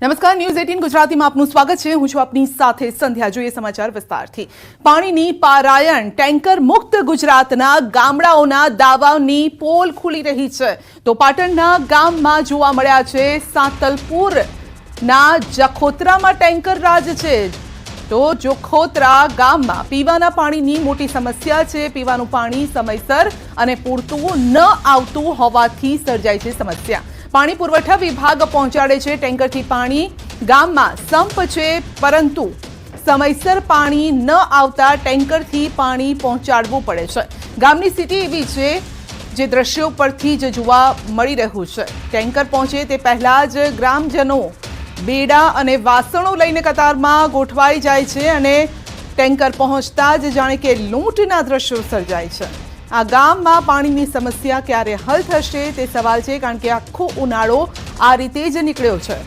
નમસ્કાર, ન્યૂઝ 18 ગુજરાતીમાં આપનું સ્વાગત છે। હું છું આપની સાથે સંધ્યા। જોઈએ સમાચાર વિસ્તારથી। પાણીની પારાયણ ટેન્કર મુક્ત ગુજરાતના ગામડાઓના દાવાની પોલ ખુલી રહી છે। તો પાટણના ગામમાં જોવા મળ્યા છે સાંતલપુરના જખોતરામાં ટેન્કર રાજ છે। તો જખોતરા ગામમાં પીવાના પાણીની મોટી સમસ્યા છે। પીવાનું પાણી સમયસર અને પૂરતું ન આવતું હોવાથી સર્જાય છે સમસ્યા। પાણી પુરવઠા વિભાગ પહોંચાડે છે ટેન્કરથી પાણી। ગામમાં સંપ છે પરંતુ સમયસર પાણી ન આવતા ટેન્કરથી પાણી પહોંચાડવું પડે છે। ગામની સ્થિતિ એવી છે જે દ્રશ્યો પરથી જ જોવા મળી રહ્યું છે। ટેન્કર પહોંચે તે પહેલા જ ગ્રામજનો બેડા અને વાસણો લઈને કતારમાં ગોઠવાઈ જાય છે અને ટેન્કર પહોંચતા જ જાણે કે લૂંટના દ્રશ્યો સર્જાય છે। આ ગામમાં પાણીની સમસ્યા ક્યારે હલ થશે તે સવાલ છે, કારણ કે આખો ઉનાળો આ રીતે જ નીકળ્યો છે।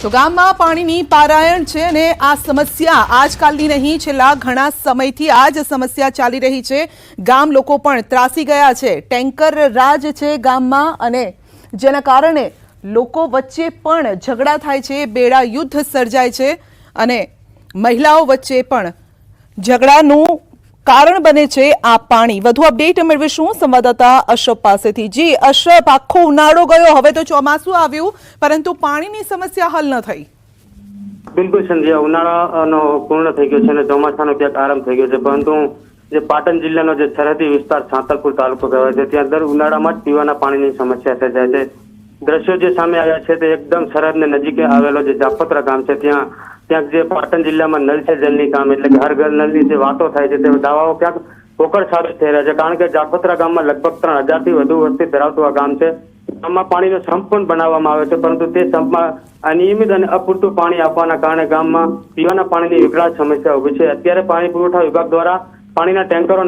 તો ગામમાં પાણીની પારાયણ છે અને આ સમસ્યા આજકાલની નહીં, છેલ્લા ઘણા સમયથી આ જ સમસ્યા ચાલી રહી છે। ગામ લોકો પણ ત્રાસી ગયા છે। ટેન્કર રાજ છે ગામમાં અને જેના કારણે લોકો વચ્ચે પણ ઝઘડા થાય છે, બેડા યુદ્ધ સર્જાય છે અને મહિલાઓ વચ્ચે પણ ઝઘડાનું કારણ બને છે આ પાણી। વધુ અપડેટ મેળવીશું સંવાદદાતા અશરફ પાસેથી। જી અશરફ, આખો ઉનાળો ગયો, હવે તો ચોમાસું આવ્યું પરંતુ પાણીની સમસ્યા હલ ન થઈ। બિલકુલ સંધ્યા, ઉનાળાનો પૂર્ણ થઈ ગયો છે અને ચોમાસાનો ક્યાંક આરંભ થઈ ગયો છે, પરંતુ જે પાટણ જિલ્લાનો જે સરહદી વિસ્તાર સાંતલપુર તાલુકો કહેવાય છે ત્યાં દર ઉનાળામાં જ પીવાના પાણીની સમસ્યા સર્જાય છે। દ્રશ્યો જે સામે આવ્યા છે તે એકદમ સરહદને નજીકે આવેલો જે જાખોતરા ગામ છે ત્યાં જે પાટણ જિલ્લામાં નલ સે જલની કામ એટલે કે હર ઘર નલની જે વાતો થાય છે તે દાવાઓ ક્યાંક પોકળ સાબિત થઈ રહ્યા છે, કારણ કે જાખોતરા ગામમાં લગભગ 3000 થી વધુ વસ્તી ધરાવતું આ ગામ છે। ગામમાં પાણીનો સંપ પણ બનાવવામાં આવે છે, પરંતુ તે સંપમાં અનિયમિત અને અપૂરતું પાણી આપવાના કારણે ગામમાં પીવાના પાણીની વિકરાળ સમસ્યા ઉભી છે। અત્યારે પાણી પુરવઠા વિભાગ દ્વારા પાણીના ટેન્કરો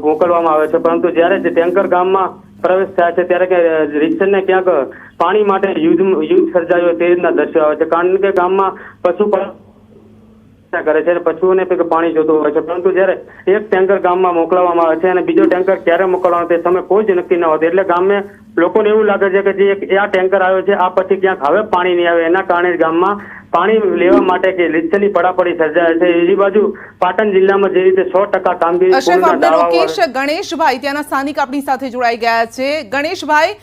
મોકલવામાં આવે છે, પરંતુ જ્યારે જે ટેન્કર ગામમાં પ્રવેશ થાય છે ત્યારે કે રીતસરને ક્યાંક પાણી માટે યુદ્ધ સર્જાયો તે રીતના દ્રશ્યો આવે છે, કારણ કે ગામમાં પશુપાલન કરે છે અને પશુઓને પાણી જોતું હોય છે, પરંતુ જ્યારે એક ટેન્કર ગામમાં મોકલવામાં આવે છે અને બીજો ટેન્કર ક્યારે મોકલવાનો તે સમય કોઈ જ નક્કી ન હોતું, એટલે ગામને લોકોને એવું લાગે છે કે જે આ ટેન્કર આવ્યો છે આ પછી ક્યાંક હવે પાણી નહીં આવે, એના કારણે ગામમાં પાણી લેવા માટે કે લીધની પડાપડી સર્જાય છે। બીજી બાજુ પાટણ જિલ્લામાં જે રીતે 100% કામગીરી ગણેશભાઈ ત્યાંના સ્થાનિક આપણી સાથે જોડાઈ ગયા છે। ગણેશભાઈ,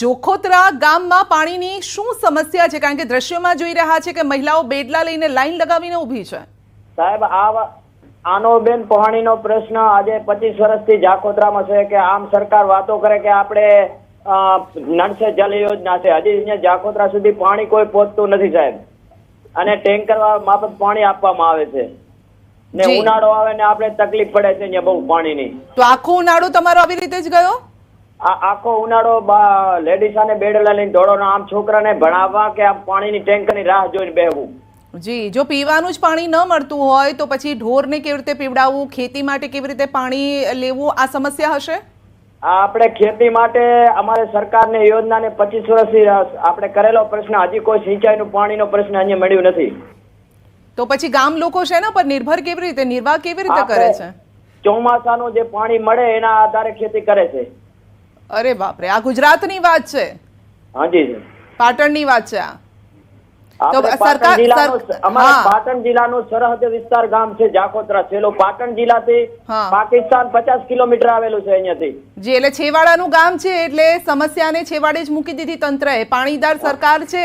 જોખોતરા ગામમાં પાણીની શું સમસ્યા છે? કારણ કે દ્રશ્યોમાં જોઈ રહ્યા છે કે મહિલાઓ બેડલા લઈને લાઈન લગાવીને ઊભી છે। સાહેબ, આનો બેન પાણીનો પ્રશ્ન આજે 25 વર્ષથી જાખોતરામાં છે કે આમ સરકાર વાતો કરે કે આપણે નળ સે જલ યોજના છે, હજી અહીંયા જાખોતરા સુધી પાણી કોઈ પહોંચતું નથી સાહેબ, અને ટેન્કર માફત પાણી આપવામાં આવે છે ને ઉનાળો આવે ને આપણે તકલીફ પડે છે અહીંયા બહુ પાણીની। તો આખો ઉનાળો તમારો આવી રીતે જ ગયો? આખો ઉનાળો લેડીઝ અને બેડલા લઈને દોડો, આમ છોકરાને ભણાવવા કે આમ પાણીની ટેન્કરની રાહ જોઈને બેહવું। જી, જો પીવાનું જ પાણી ન મળતું હોય તો પછી ઢોરને કેવી રીતે પીવડાવવું, ખેતી માટે કેવી રીતે પાણી લેવું, આ સમસ્યા હશે? આપણે ખેતી માટે અમારે સરકારને યોજનાને 25 વર્ષથી આપણે કરેલો પ્રશ્ન, હજી કોઈ સિંચાઈનું પાણીનો પ્રશ્ન અહીંયા મળ્યું નથી। તો પછી ગામ લોકો શેના પર નિર્ભર કેવી રીતે, નિર્વાહ કેવી રીતે કરે છે? ચોમાસાનું જે પાણી મળે એના આધારે ખેતી કરે છે। અરે બાપરે, આ ગુજરાતની વાત છે? હાજી, પાટણની વાત છે આ? પાટણ જિલ્લાનું સરહદ વિસ્તાર ગામ છે જાખોતરા। છેલ્લો પાટણ જિલ્લાથી પાકિસ્તાન 50 કિલોમીટર આવેલું છે અહીંયાથી। જી, એટલે છેવાડાનું ગામ છે એટલે સમસ્યાને છેવાડે જ મૂકી દીધી તંત્રએ। પાણીદાર સરકાર છે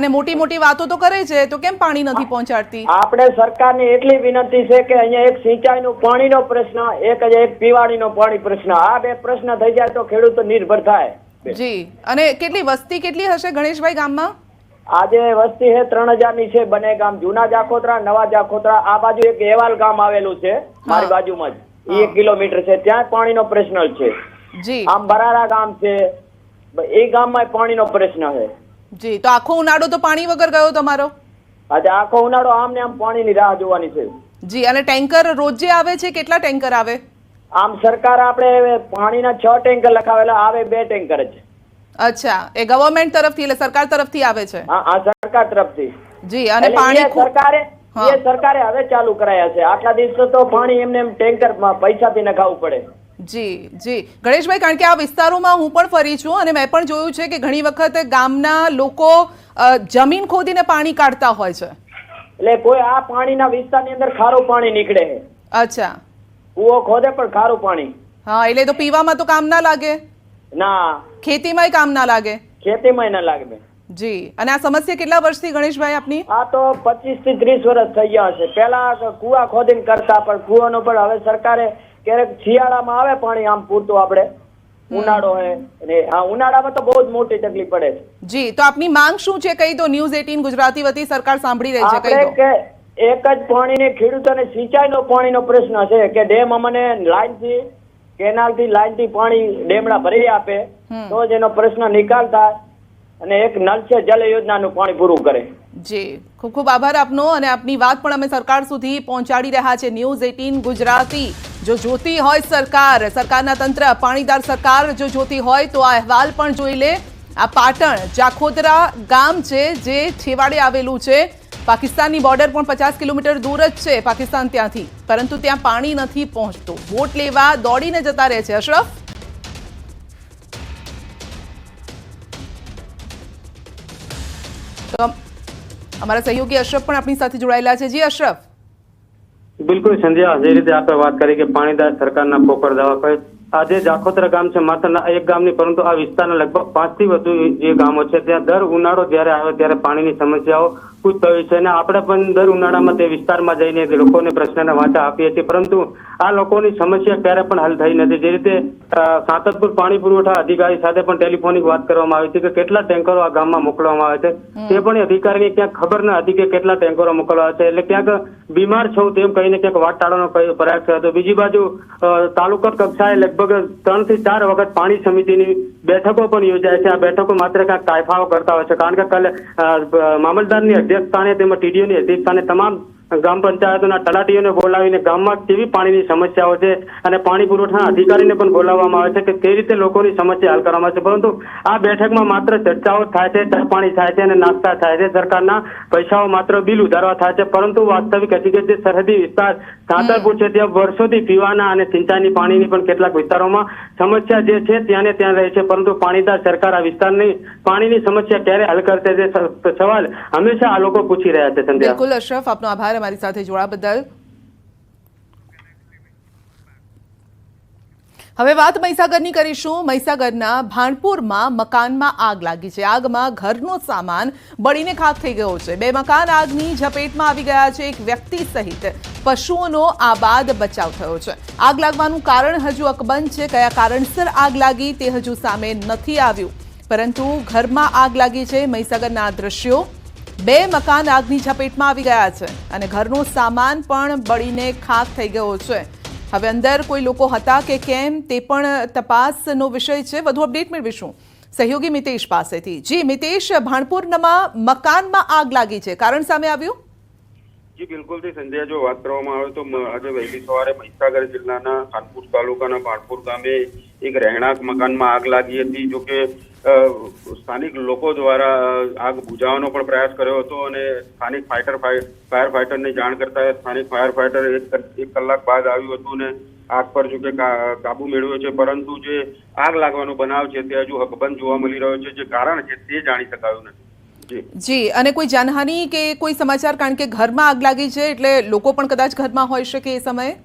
અને મોટી મોટી વાતો તો કરે છે, તો કેમ પાણી નથી પહોંચાડતી? આપણે સરકારની એટલી વિનંતી છે કે અહીંયા એક સિંચાઈનું પાણીનો પ્રશ્ન, એક પીવાણીનો પાણી પ્રશ્ન, આ બે પ્રશ્ન થઈ જાય તો ખેડૂતો નિર્ભર થાય। જી, અને કેટલી વસ્તી કેટલી હશે ગણેશભાઈ ગામમાં? આજે વસ્તી છે 3000 ની છે, બંને ગામ જૂના જાખોતરા, નવા જાખોતરા। આ બાજુ એક એવાલ ગામ આવેલું છે મારી બાજુમાં જ, 1 કિલોમીટર છે, ત્યાં પાણીનો પ્રશ્ન છે। જી, આમ બરારા ગામ છે, એ ગામમાં પાણીનો પ્રશ્ન છે। જી, તો આખો ઉનાળો તો પાણી વગર ગયો તમારો? આજે આખો ઉનાળો આમને આમ પાણીની રાહ જોવાની છે। જી, અને ટેન્કર રોજે આવે છે? કેટલા ટેન્કર આવે? આમ સરકાર આપણે પાણીના 6 ટેન્કર લખાવેલા, આવે 2 ટેન્કર જ। અચ્છા, એ ગવર્નમેન્ટ તરફથી એટલે સરકાર તરફથી આવે છે? હા, સરકાર તરફથી। જી, અને પાણી સરકારે હવે ચાલુ કરાયા છે, આટલા દિવસો તો પાણી એમને ટેન્કર પૈસાથી નખાવવું પડે। જી જી ગણેશભાઈ, કારણ કે આ વિસ્તારોમાં હું પણ ફરી છું અને મેં પણ જોયું છે કે ઘણી વખત ગામના લોકો જમીન ખોદીને પાણી કાઢતા હોય છે. એટલે કોઈ આ પાણીના વિસ્તારની અંદર ખારું પાણી નીકળે છે. અચ્છા. કૂવો ખોદે પણ ખારું પાણી. હા, એટલે તો પીવામાં તો કામ ના લાગે, ના ખેતીમાંય કામ ના લાગે. ખેતીમાં ના લાગે. જી, અને આ સમસ્યા કેટલા વર્ષથી ગણેશભાઈ આપની? આ તો 25 થી 30 વર્ષ થઈ ગયા હશે. પેલા કુવા ખોદીને કરતા, પણ કુવાનો પણ હવે સરકારે ક્યારેક શિયાળામાં આવે પાણી આમ પૂરતું, આપણે ઉનાળો હોય અને આ ઉનાળામાં તો બહુ જ મોટી તકલીફ પડે છે. જી, તો આપની માંગ શું છે? કહી દો. ન્યૂઝ 18 ગુજરાતી વતી સરકાર સાંભળી રહી છે, કહી આપણે દો. કે એક જ પાણીની ખેડૂતોને સિંચાઈનો પાણીનો પ્રશ્ન છે કે ડેમ અમને લાઈનથી કેનાલથી લાઈનથી પાણી ડેમડા ભરી આપે તો જ એનો પ્રશ્ન નિકાલ થાય અને એક નલ સે જલ યોજનાનું પાણી પૂરું કરે. જી, ખૂબ ખૂબ આભાર આપનો, અને આપની વાત પણ અમે સરકાર સુધી પહોંચાડી રહ્યા છે. ન્યૂઝ 18 ગુજરાતી જો જોતી હોય સરકારના તંત્ર, પાણીદાર સરકાર જો જોતી હોય તો આ અહેવાલ પણ જોઈ લે. આ પાટણ જાખોદરા ગામ છે જે છેવાડે આવેલું છે. પાકિસ્તાનની બોર્ડર પણ 50 કિલોમીટર દૂર જ છે પાકિસ્તાન ત્યાંથી, પરંતુ ત્યાં પાણી નથી પહોંચતું. વોટ લેવા દોડીને જતા રહે છે. અશરફ, તો અમારા સહયોગી અશરફ પણ આપણી સાથે જોડાયેલા છે. જી અશરફ. બિલકુલ સંધ્યા, જે રીતે આપણે વાત કરી કે પાણીદાર સરકારના પોકળ દાવા, આજે જાખોતરા ગામ છે માત્ર એક ગામની, પરંતુ આ વિસ્તારના લગભગ 5 થી વધુ જે ગામો છે ત્યાં દર ઉનાળો જ્યારે આવે ત્યારે પાણીની સમસ્યાઓ પૂછ થવી છે, અને આપણે પણ દર ઉનાળામાં તે વિસ્તારમાં જઈને લોકોને પ્રશ્નના વાચા આપીએ છીએ, પરંતુ આ લોકોની સમસ્યા ક્યારે પણ હલ થઈ નથી. જે રીતે સાંતલપુર પાણી પુરવઠા અધિકારી સાથે પણ ટેલિફોનિક વાત કરવામાં આવી છે કે કેટલા ટેન્કરો આ ગામમાં મોકલવામાં આવે છે, તે પણ અધિકારીને ક્યાંક ખબર ન હતી કે કેટલા ટેન્કરો મોકલવા છે, એટલે ક્યાંક બીમાર છો તેમ કહીને ક્યાંક વાટ ટાળવાનો પ્રયાસ કર્યો હતો. બીજી બાજુ તાલુકા કક્ષાએ લગભગ 3 થી 4 વખત પાણી સમિતિની બેઠકો પણ યોજાય છે. આ બેઠકો માત્ર ક્યાંક તાયફાઓ કરતા હોય છે, કારણ કે કાલે મામલતદારની અધ્યક્ષસ્થાને તેમજ ટીડીઓની અધ્યક્ષસ્થાને તમામ ગ્રામ પંચાયતોના તલાટીઓને બોલાવીને ગામમાં કેવી પાણીની સમસ્યાઓ છે અને પાણી પુરવઠાના અધિકારીને પણ બોલાવવામાં આવે છે કે કઈ રીતે લોકોની સમસ્યા હલ કરવામાં આવે છે, પરંતુ આ બેઠકમાં માત્ર ચર્ચાઓ થાય છે, ચા પાણી થાય છે અને નાસ્તા થાય છે. સરકારના પૈસાઓ માત્ર બિલ ઉધારવા થાય છે, પરંતુ વાસ્તવિક હકીકત જે સરહદી વિસ્તાર સાંતલપુર છે ત્યાં વર્ષોથી પીવાના અને સિંચાઈની પાણીની પણ કેટલાક વિસ્તારોમાં સમસ્યા જે છે ત્યાં ને ત્યાં રહે છે, પરંતુ પાણીદાર સરકાર આ વિસ્તારની પાણીની સમસ્યા ક્યારે હલ કરશે તે સવાલ હંમેશા આ લોકો પૂછી રહ્યા છે. સંધ્યા. બિલકુલ અશરફ, આપનો આભાર અમારી સાથે જોડાવા બદલ. હવે વાત મહીસાગરની કરીશું. મહીસાગરના ભાણપુરમાં મકાનમાં આગ લાગી છે. આગમાં ઘરનો સામાન બળીને ખાખ થઈ ગયો છે. 2 મકાન આગની ઝપેટમાં આવી ગયા છે. એક વ્યક્તિ સહિત પશુઓનો આબાદ બચાવ થયો છે. આગ લાગવાનું કારણ હજુ અકબંધ છે. કયા કારણસર આગ લાગી તે હજુ સામે નથી આવ્યું, પરંતુ ઘરમાં આગ લાગી છે. મહીસાગરના આ દ્રશ્યો, 2 મકાન આગની ઝપેટમાં આવી ગયા છે અને ઘરનો સામાન પણ બળીને ખાખ થઈ ગયો છે. હવે અંદર કોઈ લોકો હતા કે કેમ તે પણ તપાસનો વિષય છે. વધુ અપડેટ મેળવીશું સહયોગી મિતેશ પાસેથી. જી મિતેશ, ભાણપુરમાં મકાનમાં આગ લાગી છે, કારણ સામે આવ્યું? જી બિલકુલ સંધ્યા, જો વાત કરવામાં આવે તો આજે વહેલી સવારે મહીસાગર જિલ્લાના ખાનપુર તાલુકાના ભાણપુર ગામે એક રહેણાંક મકાનમાં આગ લાગી હતી. જો કે સ્થાનિક લોકો દ્વારા આગ બુઝાવવાનો પણ પ્રયાસ કર્યો હતો અને સ્થાનિક ફાયર ફાઈટરને જાણ કરતા સ્થાનિક ફાયર ફાઈટર એક કલાક બાદ આવ્યું હતું અને આગ પર જો કે કાબુ મેળવ્યો છે, પરંતુ જે આગ લાગવાનો બનાવ છે તે હજુ હકબંધ જોવા મળી રહ્યો છે. જે કારણ છે તે જાણી શકાયું નથી. જી, અને કોઈ જાનહાની કે કોઈ સમાચાર? કારણ કે ઘરમાં આગ લાગી છે એટલે લોકો પણ કદાચ ઘરમાં હોઈ શકે એ સમયે.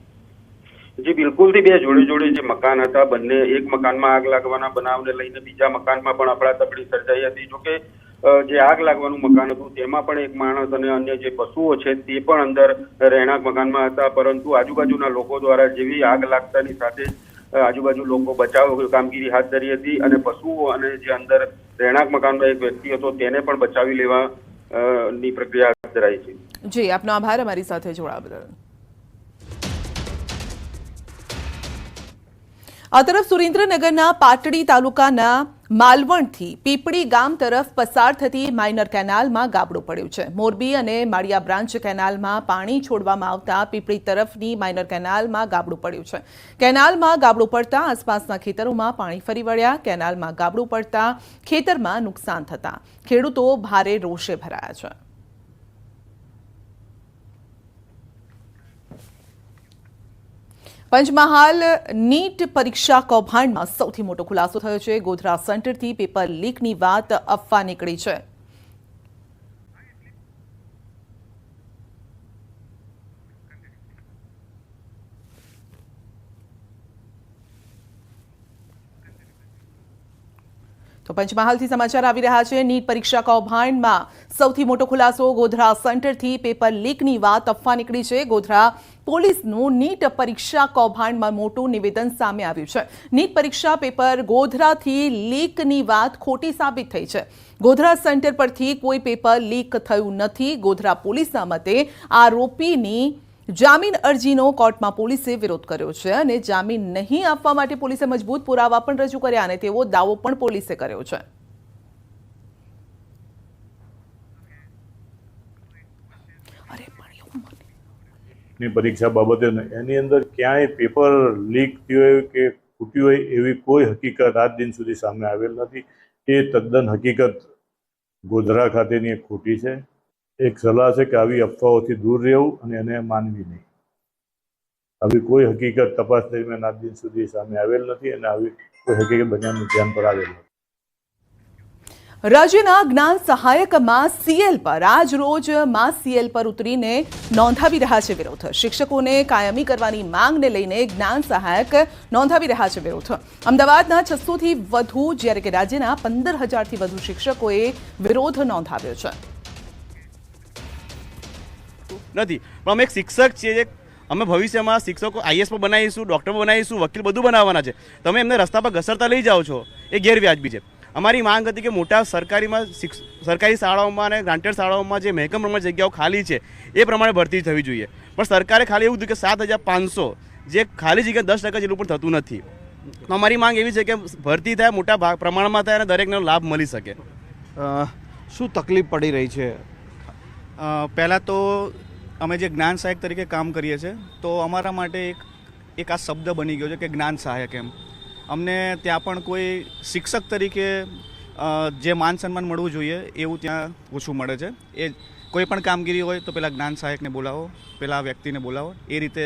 જી બિલકુલ, બે જોડે જે મકાન હતા, બંને એક મકાનમાં આગ લાગવાના બનાવને લઈને બીજા મકાનમાં પણ અફડાતફડી સર્જાઈ હતી. જોકે જે આગ લાગવાનું મકાન હતું તેમાં પણ એક માણસ અને અન્ય જે પશુઓ છે તે પણ અંદર રહેણાંક મકાનમાં હતા, પરંતુ આજુબાજુના લોકો દ્વારા જેવી આગ લાગતાની સાથે આજુબાજુ લોકો બચાવ કામગીરી હાથ ધરી હતી અને પશુઓ અને જે અંદર રહેણાંક મકાનનો એક વ્યક્તિ હતો તેને પણ બચાવી લેવા ની પ્રક્રિયા હાથ ધરાઈ છે. જી, આપનો આભાર અમારી સાથે જોડાવા બદલ. આ તરફ સુરેન્દ્રનગરના પાટડી તાલુકાના માલવણથી પીપળી ગામ તરફ પસાર થતી માઇનર કેનાલમાં ગાબડું પડ્યું છે. મોરબી અને માળિયા બ્રાન્ચ કેનાલમાં પાણી છોડવામાં આવતા પીપળી તરફની માઇનર કેનાલમાં ગાબડું પડ્યું છે. કેનાલમાં ગાબડું પડતા આસપાસના ખેતરોમાં પાણી ફરી વળ્યા. કેનાલમાં ગાબડું પડતા ખેતરમાં નુકસાન થતા ખેડૂતો ભારે રોષે ભરાયા છે. પંચમહાલ નીટ પરીક્ષા કૌભાંડમાં સૌથી મોટો ખુલાસો થયો છે. ગોધરા સેન્ટરથી પેપર લીકની વાત અફવા નીકળી છે. તો પંચમહાલથી સમાચાર આવી રહ્યા છે. નીટ પરીક્ષા કૌભાંડમાં સૌથી મોટો ખુલાસો. ગોધરા સેન્ટરથી પેપર લીકની વાત અફવા નીકળી છે. ગોધરા પોલીસનું નીટ પરીક્ષા કૌભાંડમાં મોટું નિવેદન સામે આવ્યું છે. નીટ પરીક્ષા પેપર ગોધરાથી લીકની વાત ખોટી સાબિત થઈ છે. ગોધરા સેન્ટર પરથી કોઈ પેપર લીક થયું નથી. ગોધરા પોલીસના મતે આરોપીની જામીન અરજીનો કોર્ટમાં પોલીસે વિરોધ કર્યો છે અને જામીન નહીં આપવા માટે પોલીસે મજબૂત પુરાવા પણ રજૂ કર્યા અને તેવો દાવો પણ પોલીસે કર્યો છે. ની પરીક્ષા બાબતે એની અંદર ક્યાંય પેપર લીક થયું હોય કે ખૂટ્યું હોય એવી કોઈ હકીકત આજ દિન સુધી સામે આવેલ નથી. એ તદ્દન હકીકત ગોધરા ખાતેની એક ખોટી છે. એક સલાહ છે કે આવી અફવાઓથી દૂર રહેવું અને એને માનવી નહીં. આવી કોઈ હકીકત તપાસ દરમિયાન આજ દિન સુધી સામે આવેલ નથી અને આવી કોઈ હકીકત બધાનું ધ્યાન પર આવેલ નથી. રાજ્યના જ્ઞાન સહાયકમાં સીએલ પર આજ રોજ માં સીએલ પર ઉતરીને નોંધાવી રહ્યા છે વિરોધ. શિક્ષકોને કાયમી કરવાની માંગને લઈને જ્ઞાન સહાયક નોંધાવી રહ્યા છે વિરોધ. અમદાવાદના 600થી વધુ જ્યારે કે રાજ્યના 15,000થી વધુ શિક્ષકોએ વિરોધ નોંધાવ્યો છે. નથી પણ અમે એક શિક્ષક છીએ. અમે ભવિષ્યમાં શિક્ષકો આઈએસ પણ બનાવીશું, ડૉક્ટર પણ બનાવીશું, વકીલ બધું બનાવવાના છે. તમે એમને રસ્તા પર ઘસરતા લઈ જાઓ છો એ ગેરવ્યાજબી છે. અમારી માંગ હતી કે મોટા સરકારી શાળાઓમાં અને ગ્રાન્ટેડ શાળાઓમાં જે મહેકમ પ્રમાણે જગ્યાઓ ખાલી છે એ પ્રમાણે ભરતી થવી જોઈએ. પણ સરકારે ખાલી એવું કીધું કે 7,500 જે ખાલી જગ્યા 10% જેટલું પણ થતું નથી. તો અમારી માંગ એવી છે કે ભરતી થાય, મોટા પ્રમાણમાં થાય અને દરેકને લાભ મળી શકે. શું તકલીફ પડી રહી છે? પહેલાં તો અમે જે જ્ઞાન સહાયક તરીકે કામ કરીએ છીએ તો અમારા માટે એક આ શબ્દ બની ગયો છે કે જ્ઞાન સહાયક. એમ અમને ત્યાં પણ કોઈ શિક્ષક તરીકે જે માન સન્માન મળવું જોઈએ એવું ત્યાં ઓછું મળે છે. એ કોઈ પણ કામગીરી હોય તો પહેલાં જ્ઞાન સહાયકને બોલાવો, પહેલાં વ્યક્તિને બોલાવો. એ રીતે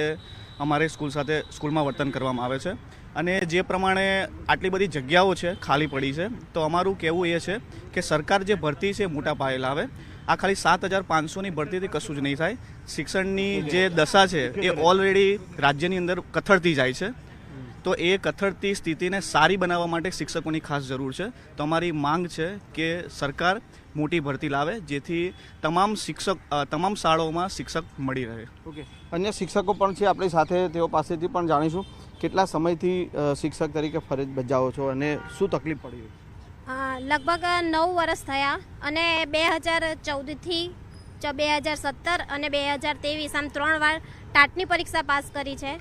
અમારે સ્કૂલમાં વર્તન કરવામાં આવે છે. અને જે પ્રમાણે આટલી બધી જગ્યાઓ છે ખાલી પડી છે તો અમારું કહેવું એ છે કે સરકાર જે ભરતી છે મોટા પાયે લાવે. આ ખાલી 7,500ની ભરતીથી કશું જ નહીં થાય. શિક્ષણની જે દશા છે એ ઓલરેડી રાજ્યની અંદર કથળતી જાય છે. તો એ કથળતી સ્થિતિને સારી બનાવવા માટે શિક્ષકોની ખાસ જરૂર છે. તો અમારી માંગ છે કે સરકાર મોટી ભરતી લાવે જેથી તમામ શાળાઓમાં શિક્ષક મળી રહે. ઓકે, અન્ય શિક્ષકો પણ છે આપણી સાથે, તેઓ પાસેથી પણ જાણીશું કેટલા સમયથી શિક્ષક તરીકે ફરજ બજાવો છો અને શું તકલીફ પડી રહી? લગભગ 9 વર્ષ થયા અને 2014થી 2017 અને 2023 આમ 3 વાર ટાટની પરીક્ષા પાસ કરી છે.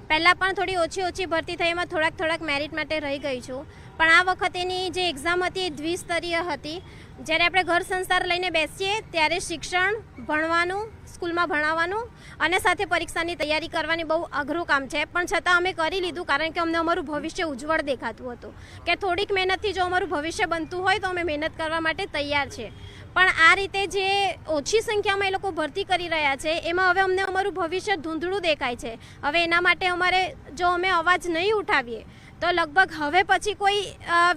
પહેલાં પણ થોડી ઓછી ભરતી થઈ, એમાં થોડાક મેરિટ માટે રહી ગઈ છું. પણ આ વખતેની જે એક્ઝામ હતી એ દ્વિસ્તરીય હતી. જ્યારે આપણે ઘર સંસાર લઈને બેસીએ ત્યારે શિક્ષણ ભણવાનું, સ્કૂલમાં ભણાવવાનું અને સાથે પરીક્ષાની તૈયારી કરવાની બહુ અઘરું કામ છે. પણ છતાં અમે કરી લીધું કારણ કે અમને અમારું ભવિષ્ય ઉજ્જવળ દેખાતું હતું કે થોડીક મહેનતથી જો અમારું ભવિષ્ય બનતું હોય તો અમે મહેનત કરવા માટે તૈયાર છે. પણ આ રીતે જે ઓછી સંખ્યામાં એ લોકો ભરતી કરી રહ્યા છે એમાં હવે અમને અમારું ભવિષ્ય ધૂંધળું દેખાય છે. હવે એના માટે અમારે જો અમે અવાજ નહીં ઉઠાવીએ તો લગભગ હવે પછી કોઈ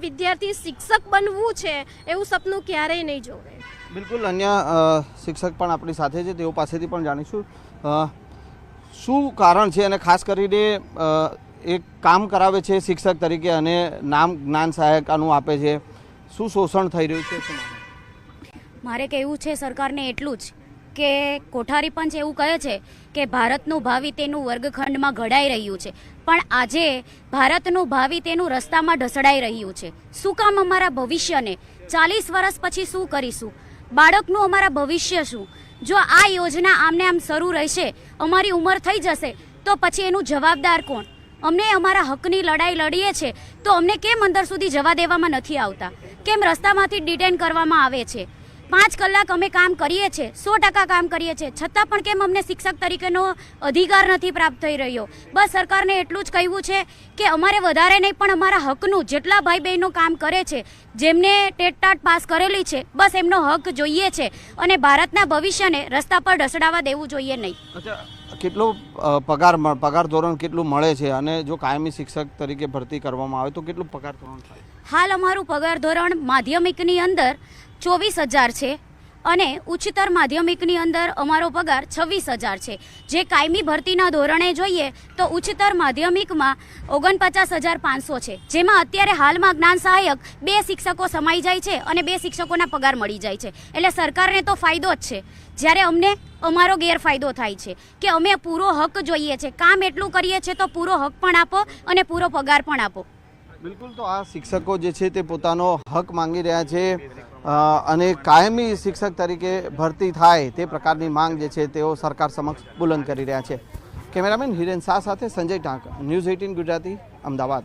વિદ્યાર્થી શિક્ષક બનવું છે એવું સપનું ક્યારેય નહીં જોવે. બિલકુલ, અન્ય શિક્ષક પણ આપણી સાથે છે, તેઓ પાસેથી પણ જાણીશું શું કારણ છે અને ખાસ કરીને એક કામ કરાવે છે શિક્ષક તરીકે અને નામ જ્ઞાન સહાયક આનું આપે છે. શું શોષણ થઈ રહ્યું છે? મારે કહેવું છે સરકારને એટલું જ કે કોઠારી પંચ એવું કહે છે કે ભારતનું ભાવિ તેનું વર્ગખંડમાં ઘડાઈ રહ્યું છે, પણ આજે ભારતનું ભાવિ તેનું રસ્તામાં ઢસડાઈ રહ્યું છે. શું કામ અમારા ભવિષ્યને 40 વર્ષ પછી શું કરીશું? બાળકનું અમારા ભવિષ્ય શું? જો આ યોજના આમને આમ શરૂ રહેશે, અમારી ઉંમર થઈ જશે તો પછી એનું જવાબદાર કોણ? અમને અમારા હકની લડાઈ લડીએ છે તો અમને કેમ અંદર સુધી જવા દેવામાં નથી આવતા? કેમ રસ્તામાંથી ડિટેન કરવામાં આવે છે? 5 કલાક અમે કામ કરીએ છીએ, 100% કામ કરીએ છીએ, છતાં પણ કેમ અમને શિક્ષક તરીકેનો અધિકાર નથી પ્રાપ્ત થઈ રહ્યો? બસ સરકારને એટલું જ કહેવું છે કે અમારે વધારે નહીં પણ અમારા હકનું, જેટલા ભાઈ બહેનો કામ કરે છે, જેમને ટેટ પાસ કરેલી છે, બસ એમનો હક જોઈએ છે અને ભારતના ભવિષ્યને રસ્તા પર ઢસડાવા દેવું જોઈએ નહીં. અચ્છા, કેટલો પગાર ધોરણ કેટલું મળે છે અને જો કાયમી શિક્ષક તરીકે ભરતી કરવામાં આવે તો કેટલું પગાર ધોરણ થાય? હાલ અમારું પગાર ધોરણ માધ્યમિકની અંદર 24,000 છે અને ઉચ્ચતર માધ્યમિકની અંદર અમારો પગાર 26,000 છે. જે કાયમી ભરતીના ધોરણે જોઈએ તો ઉચ્ચતર માધ્યમિકમાં 49,500 છે, જેમાં અત્યારે હાલમાં જ્ઞાન સહાયક 2 શિક્ષકો સમાઈ જાય છે અને 2 શિક્ષકોના પગાર મળી જાય છે. એટલે સરકારને તો ફાયદો જ છે, જ્યારે અમને અમારો ગેરફાયદો થાય છે કે અમે પૂરો હક જોઈએ છે, કામ એટલું કરીએ છીએ તો પૂરો હક પણ આપો અને પૂરો પગાર પણ આપો. બિલકુલ, તો આ શિક્ષકો જે છે તે પોતાનો હક માંગી રહ્યા છે અને કાયમી શિક્ષક તરીકે ભરતી થાય તે પ્રકારની માંગ જે છે તેઓ સરકાર સમક્ષ બુલંદ કરી રહ્યા છે. કેમેરામેન હિરેન શાહ સાથે સંજય ટાંક, ન્યૂઝ 18 ગુજરાતી, અમદાવાદ.